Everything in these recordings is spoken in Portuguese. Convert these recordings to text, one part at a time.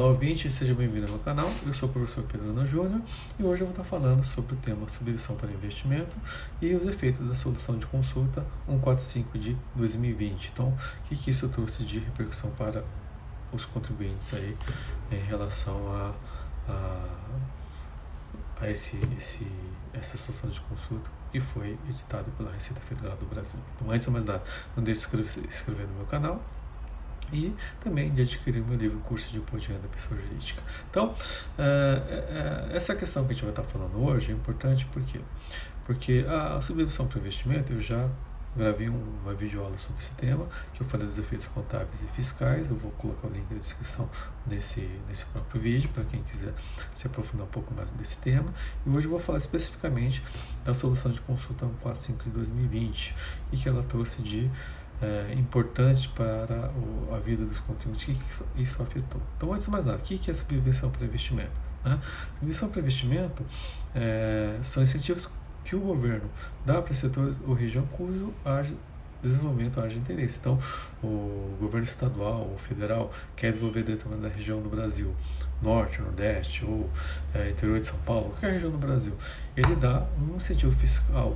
Olá, ouvinte, seja bem-vindo ao meu canal. Eu sou o professor Pedro Ana Júnior e hoje eu vou estar falando sobre o tema submissão para investimento e os efeitos da solução de consulta 145 de 2020. Então, o que isso trouxe de repercussão para os contribuintes aí em relação a essa solução de consulta e foi editado pela Receita Federal do Brasil. Então, antes de mais nada, não deixe de se inscrever no meu canal e também de adquirir meu livro Curso de Imposto de Renda da Pessoa Jurídica. Então, essa questão que a gente vai estar falando hoje é importante porque a submissão para investimento, eu já gravei uma videoaula sobre esse tema, que eu falei dos efeitos contábeis e fiscais. Eu vou colocar o link na descrição nesse próprio vídeo, para quem quiser se aprofundar um pouco mais desse tema. E hoje eu vou falar especificamente da solução de consulta 145 de 2020 e que ela trouxe de importante para a vida dos contribuintes, que isso afetou. Então, antes de mais nada, o que é subvenção para investimento? Subvenção para investimento são incentivos que o governo dá para setor ou região cujo desenvolvimento haja interesse. Então, o governo estadual ou federal quer desenvolver determinada região do Brasil, norte, nordeste ou interior de São Paulo, qualquer região do Brasil, ele dá um incentivo fiscal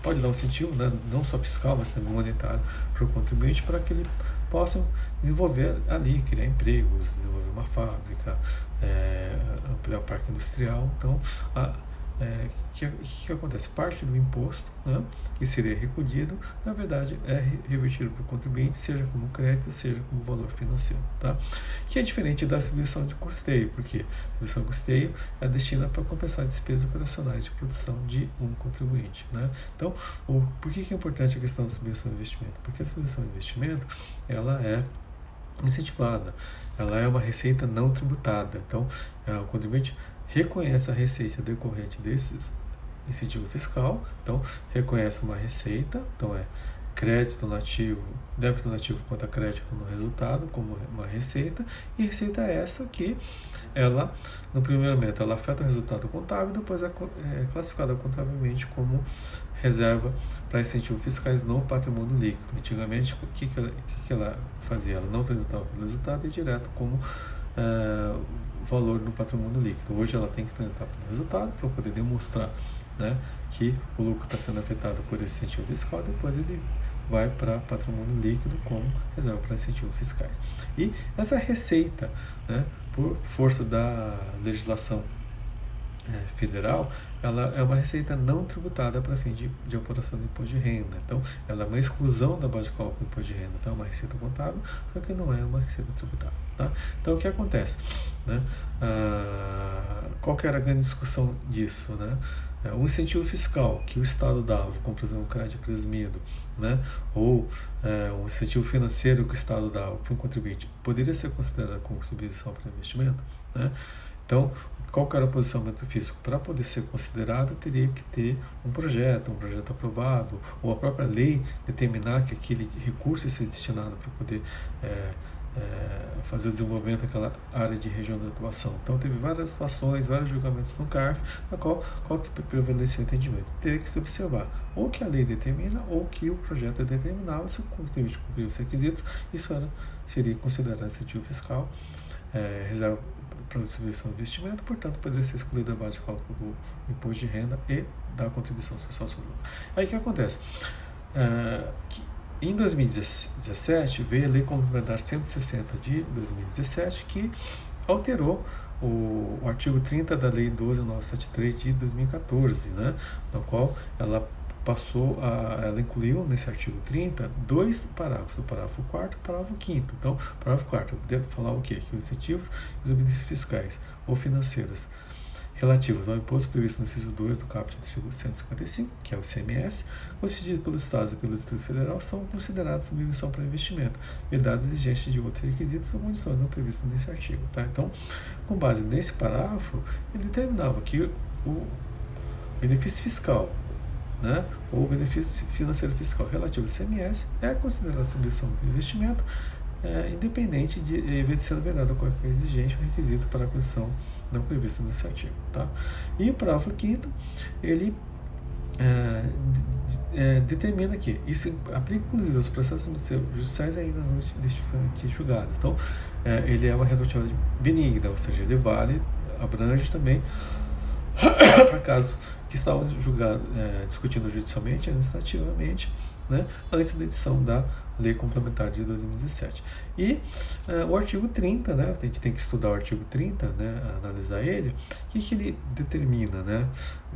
pode dar um incentivo, né, não só fiscal, mas também monetário para o contribuinte, para que ele possa desenvolver ali, criar empregos, desenvolver uma fábrica, ampliar o parque industrial. Então, que acontece? Parte do imposto, né, que seria recolhido, na verdade é revertido para o contribuinte, seja como crédito, seja como valor financeiro, tá? Que é diferente da subvenção de custeio, porque a subvenção de custeio é destinada para compensar despesas operacionais de produção de um contribuinte, né? Então, por que é importante a questão da subvenção de investimento? Porque a subvenção de investimento, ela é incentivada, ela é uma receita não tributada. Então, o contribuinte reconhece a receita decorrente desse incentivo fiscal, então reconhece uma receita, então crédito nativo, débito nativo contra crédito no resultado como uma receita, e receita essa que ela, no primeiro momento, ela afeta o resultado contábil, depois é classificada contabilmente como reserva para incentivos fiscais no patrimônio líquido. Antigamente, o que ela fazia? Ela não transitava pelo resultado e direto como valor no patrimônio líquido. Hoje ela tem que transitar pelo resultado para poder demonstrar, né, que o lucro está sendo afetado por esse incentivo fiscal, depois ele vai para patrimônio líquido como reserva para incentivos fiscais. E essa receita, né, por força da legislação federal, ela é uma receita não tributada para fim de apuração do imposto de renda. Então, ela é uma exclusão da base de cálculo do imposto de renda. Então, é uma receita contábil, só que não é uma receita tributável. Tá? Então, o que acontece? Né? Qual que era a grande discussão disso? Né? O incentivo fiscal que o Estado dava, como por exemplo um crédito presumido, né? Ou um incentivo financeiro que o Estado dava para um contribuinte, poderia ser considerado como subvenção para investimento? Né? Então, qual que era o posicionamento físico? Para poder ser considerado, teria que ter um projeto aprovado, ou a própria lei determinar que aquele recurso ia ser destinado para poder fazer o desenvolvimento daquela área de região de atuação. Então, teve várias situações, vários julgamentos no CARF, na qual que prevaleceu o entendimento. Teria que se observar ou que a lei determina, ou que o projeto determinava. Se o contribuinte cumprir os requisitos, isso seria considerado incentivo fiscal, reserva para distribuição de investimento, portanto, poderia ser excluída a base de cálculo do imposto de renda e da contribuição social sobre o lucro. Aí o que acontece? Em 2017, veio a Lei Complementar 160 de 2017, que alterou o artigo 30 da Lei 12.973 de 2014, né, no qual ela ela incluiu nesse artigo 30 dois parágrafos, o parágrafo 4º e o parágrafo 5º. Então, o parágrafo 4º deve falar o quê? Que os incentivos e os benefícios fiscais ou financeiros relativos ao imposto previsto no inciso 2 do caput do artigo 155, que é o ICMS, concedido pelos Estados e pelo Distrito Federal, são considerados subvenção para investimento, vedada a exigência de outros requisitos ou condições não previstas nesse artigo. Tá? Então, com base nesse parágrafo, ele determinava que o benefício fiscal, né, ou benefício financeiro fiscal relativo ao ICMS é considerado subvenção de investimento, independente de sendo vedado qualquer exigência ou requisito para a aquisição não prevista nesse artigo. Tá? E o parágrafo 5º, ele determina que isso aplica inclusive aos processos judiciais ainda não definitivamente julgados. Então, ele é uma retroativa benigna, ou seja, ele abrange também para casos que estavam discutindo judicialmente, administrativamente, né, antes da edição da Lei Complementar de 2017. E o artigo 30, né, a gente tem que estudar o artigo 30, né, analisar ele, o que ele determina, né,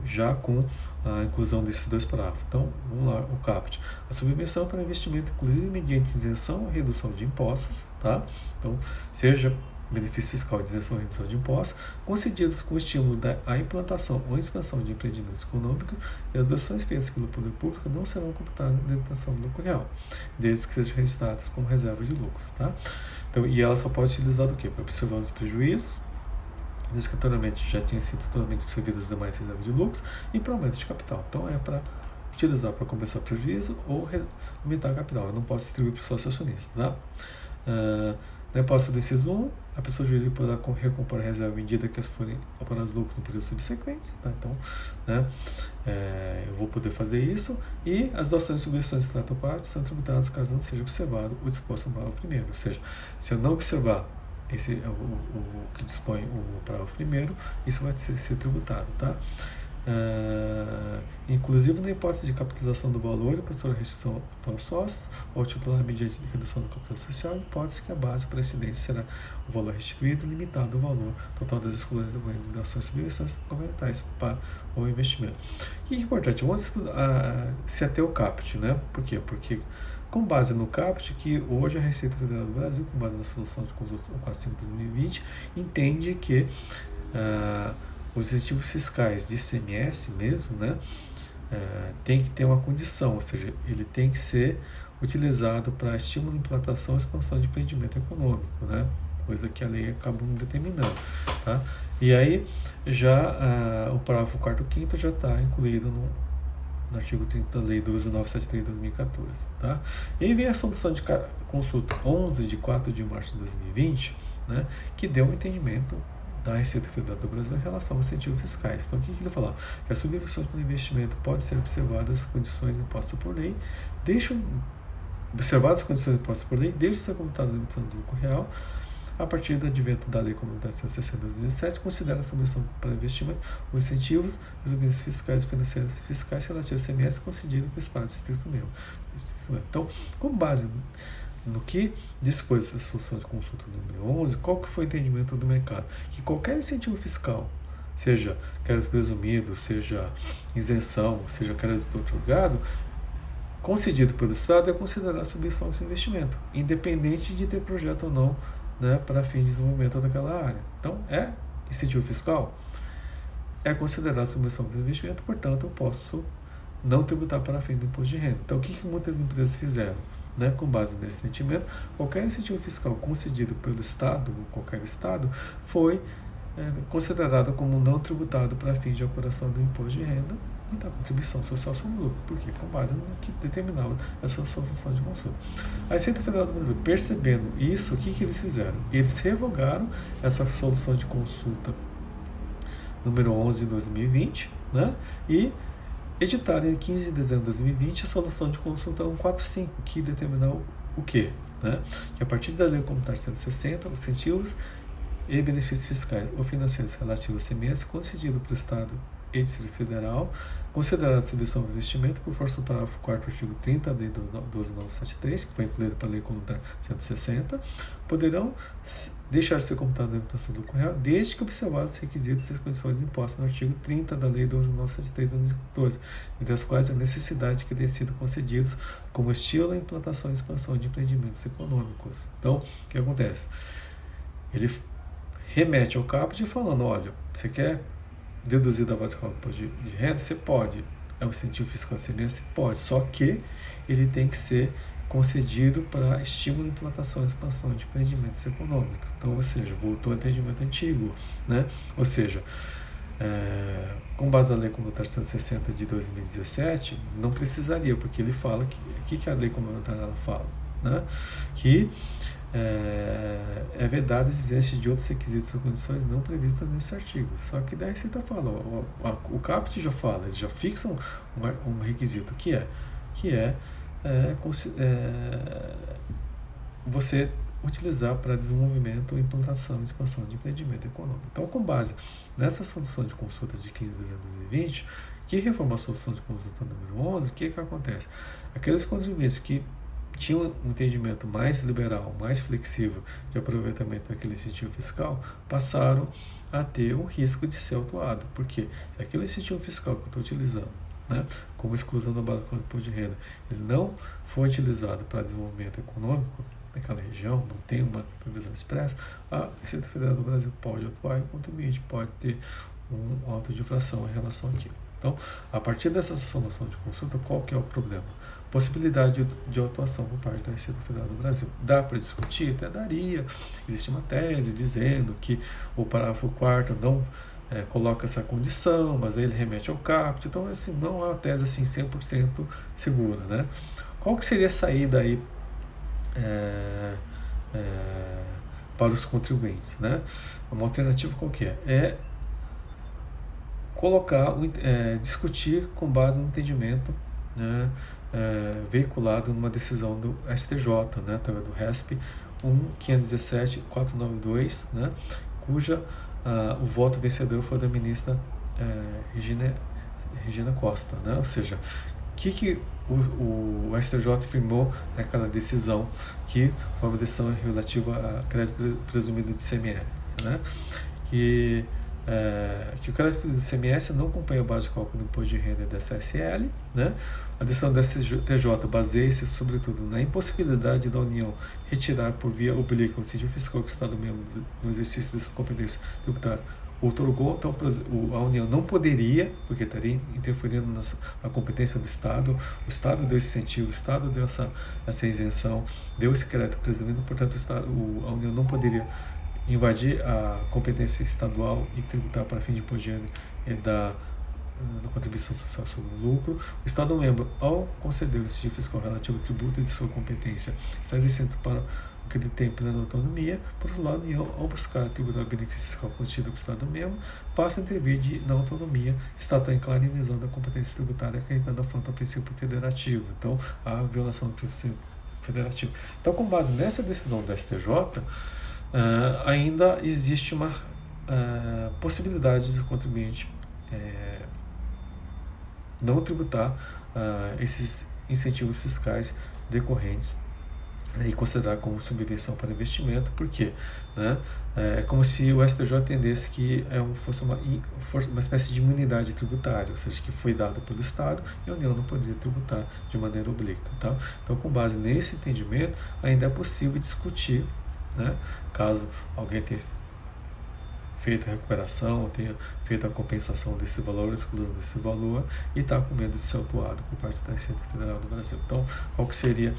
já com a inclusão desses dois parágrafos. Então, vamos lá, o caput. A submissão para investimento, inclusive mediante isenção ou redução de impostos, tá? Então, seja benefício fiscal de isenção ou redução de impostos, concedidos com estímulo à implantação ou expansão de empreendimentos econômicos, e as doações feitas pelo poder público não serão computadas na detenção do lucro real, desde que sejam registradas como reserva de lucros. Tá? Então, e ela só pode ser utilizada o quê? Para observar os prejuízos, desde que anteriormente já tinham sido totalmente absorvidas as demais reservas de lucros, e para aumento de capital. Então, é para utilizar para compensar prejuízo ou aumentar o capital. Eu não posso distribuir para o sócio acionista. Tá? Na hipótese do inciso 1, a pessoa jurídica poderá recompor a reserva à medida que as forem operadas lucros no período subsequente. Tá? Então, né, eu vou poder fazer isso. E as doações e subvenções de trato parte são tributadas caso não seja observado o disposto no parágrafo primeiro. Ou seja, se eu não observar o que dispõe o parágrafo primeiro, isso vai ser tributado. Tá? Inclusive na hipótese de capitalização do valor e posterior restrição aos sócios ou titular mediante redução do capital social, hipótese que a base para incidência será o valor restituído limitado ao valor total das exclusões de ações e subvenções governamentais para o investimento. O que é importante? Vamos se ater ao caput, né? Por quê? Porque com base no caput, que hoje a Receita Federal do Brasil, com base na solução de consulta 145/2020, entende que os incentivos fiscais de ICMS mesmo, né, tem que ter uma condição, ou seja, ele tem que ser utilizado para estímulo de implantação e expansão de empreendimento econômico, né, coisa que a lei acaba não determinando. Tá? E aí, já o parágrafo 4º e 5º já está incluído no artigo 30 da Lei 12.973 de 2014. Tá? E aí vem a solução de consulta 11 de 4 de março de 2020, né, que deu um entendimento da Receita Federal do Brasil em relação aos incentivos fiscais. Então, o que ele falou? Que as subvenções para investimento podem ser observadas as condições impostas por lei, desde ser computado a limitação do lucro real, a partir do advento da Lei Complementar 160 de 2007, considera a subvenção para investimento os incentivos e os benefícios fiscais, financeiros e fiscais relativos ao ICMS concedido pelo Estado de Distrito Federal. Então, com base no que dispôs essa solução de consulta número 11, qual que foi o entendimento do mercado? Que qualquer incentivo fiscal, seja crédito presumido, seja isenção, seja crédito otorgado, concedido pelo Estado, é considerado subvenção de investimento, independente de ter projeto ou não, né, para fins de desenvolvimento daquela área. Então, é incentivo fiscal? É considerado subvenção de investimento, portanto, eu posso não tributar para fim do imposto de renda. Então, o que muitas empresas fizeram? Né, com base nesse sentimento, qualquer incentivo fiscal concedido pelo Estado, ou qualquer Estado, foi considerado como não tributado para fins de apuração do imposto de renda e da contribuição social sobre o lucro, porque com base no que determinava essa solução de consulta. A Receita Federal do Brasil, percebendo isso, o que eles fizeram? Eles revogaram essa solução de consulta número 11 de 2020, né, e editaram em 15 de dezembro de 2020 a solução de consulta 145, que determinou o quê? Né? Que a partir da Lei Complementar 160, os incentivos e benefícios fiscais ou financeiros relativos a ICMS concedido pelo Estado e Distrito Federal, considerado subvenção de investimento por força do parágrafo 4º artigo 30 da Lei 12.973, que foi incluído pela Lei Complementar 160, poderão deixar de ser computados na imputação do lucro real, desde que observados os requisitos e as condições impostas no artigo 30 da Lei 12.973 de 2014, entre as quais a necessidade que tenham sido concedidos como estímulo à implantação e expansão de empreendimentos econômicos. Então, o que acontece? Ele remete ao caput falando, olha, você quer deduzir da base de cálculo de renda? Você pode. É um incentivo fiscal de ICMS? Pode. Só que ele tem que ser concedido para estímulo de implantação e expansão de empreendimentos econômicos. Então, ou seja, voltou ao entendimento antigo. Né? Ou seja, com base na Lei Complementar 160 de 2017, não precisaria, porque ele fala que a Lei Complementar ela fala, né? Que é vedada a existência de outros requisitos ou condições não previstas nesse artigo. Só que daí você fala, o CAPT já fala, eles já fixam um requisito que é você utilizar para desenvolvimento, implantação e expansão de empreendimento econômico. Então, com base nessa solução de consulta de 15 de dezembro de 2020, que reformou a solução de consulta número 11, o que acontece? Aqueles contribuintes que tinham um entendimento mais liberal, mais flexível de aproveitamento daquele incentivo fiscal, passaram a ter o risco de ser autuado. Porque se aquele incentivo fiscal que eu estou utilizando, né, como exclusão da base do imposto de renda, ele não for utilizado para desenvolvimento econômico naquela região, não tem uma previsão expressa, a Receita Federal do Brasil pode atuar e o contribuinte pode ter um auto de infração em relação àquilo. Então, a partir dessa solução de consulta, qual que é o problema? Possibilidade de atuação por parte da Receita Federal do Brasil. Dá para discutir? Até daria. Existe uma tese dizendo que o parágrafo 4º não coloca essa condição, mas aí ele remete ao CAPT. Então, assim, não é uma tese assim, 100% segura. Né? Qual que seria a saída aí para os contribuintes? Né? Uma alternativa qualquer é colocar, discutir com base no entendimento, né, veiculado numa decisão do STJ, né, através do RESP 1.517.492, né, cuja o voto vencedor foi da ministra Regina Costa, né, ou seja, o que o STJ afirmou naquela decisão, que foi uma decisão relativa a crédito presumido de ICMS, né, que o crédito do ICMS não acompanha a base de cálculo do imposto de renda da CSL, né? A decisão da STJ baseia-se, sobretudo, na impossibilidade da União retirar por via oblíqua o incentivo fiscal que o Estado membro, no exercício de sua competência tributária, outorgou. Então, a União não poderia, porque estaria interferindo na competência do Estado. O Estado deu esse incentivo, o Estado deu essa isenção, deu esse crédito presumido, portanto, a União não poderia invadir a competência estadual e tributar para fim de imposto de renda da contribuição social sobre o lucro. O Estado-membro, ao conceder o incentivo fiscal relativo ao tributo de sua competência, está exercendo para o que ele tem plena autonomia. Por outro lado, a União, ao buscar tributar o benefício fiscal concedido ao Estado-membro, passa a intervir na autonomia, está em clara invasão da competência tributária, acarretando afronta ao princípio federativo. Então, a violação do princípio federativo. Então, com base nessa decisão da STJ, ainda existe uma possibilidade do contribuinte não tributar esses incentivos fiscais decorrentes e considerar como subvenção para investimento. Por quê? Né? É como se o STJ entendesse que fosse uma espécie de imunidade tributária, ou seja, que foi dada pelo Estado e a União não poderia tributar de maneira oblíqua. Tá? Então, com base nesse entendimento, ainda é possível discutir, né, caso alguém tenha feito a recuperação, tenha feito a compensação desse valor, excluindo desse valor, e está com medo de ser autuado por parte da Receita Federal do Brasil. Então, qual que seria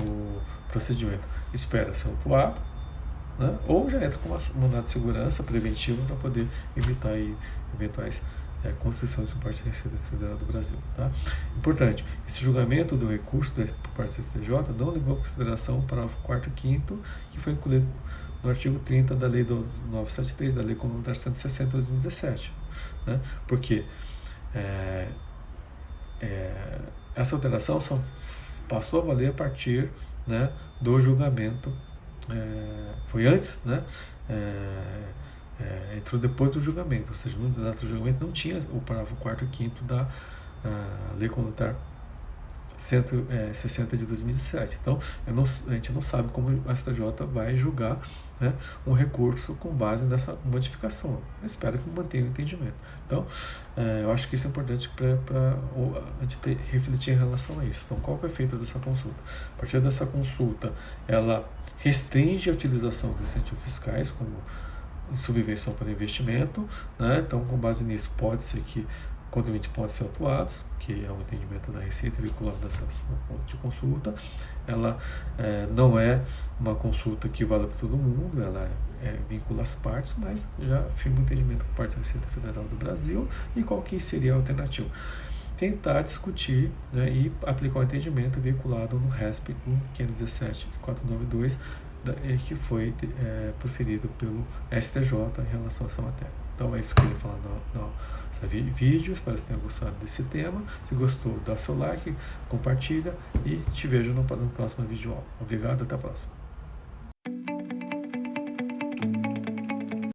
o procedimento? Espera ser autuado, né, ou já entra com uma mandado de segurança preventiva para poder evitar aí eventuais concessões por parte da Receita Federal do Brasil. Tá? Importante, esse julgamento do recurso por parte do STJ não levou em consideração o parágrafo 4º e 5º, que foi incluído no artigo 30 da Lei 973, da Lei Complementar 160 de 2017. Né? Porque essa alteração só passou a valer a partir, né, do julgamento, foi antes, né, entrou depois do julgamento, ou seja, no data do julgamento não tinha o parágrafo 4º e 5º da Lei Complementar 160 de 2017. Então, a gente não sabe como a STJ vai julgar, né, um recurso com base nessa modificação. Eu espero que mantenha o entendimento. Então, eu acho que isso é importante para a gente refletir em relação a isso. Então, qual que é o efeito dessa consulta? A partir dessa consulta, ela restringe a utilização dos incentivos fiscais como subvenção para investimento, né? Então, com base nisso, pode ser que o contribuinte pode ser autuado, que é o entendimento da Receita vinculado dessa fonte de consulta. Ela não é uma consulta que vale para todo mundo, ela vincula as partes, mas já firma o entendimento por parte da Receita Federal do Brasil. E qual que seria a alternativa? Tentar discutir, né, e aplicar o entendimento vinculado no RESP 1.517.492, que foi proferido pelo STJ em relação a essa matéria. Então é isso que eu queria falar no vídeo. Espero que você tenha gostado desse tema. Se gostou, dá seu like, compartilha e te vejo no próximo vídeo. Obrigado, até a próxima.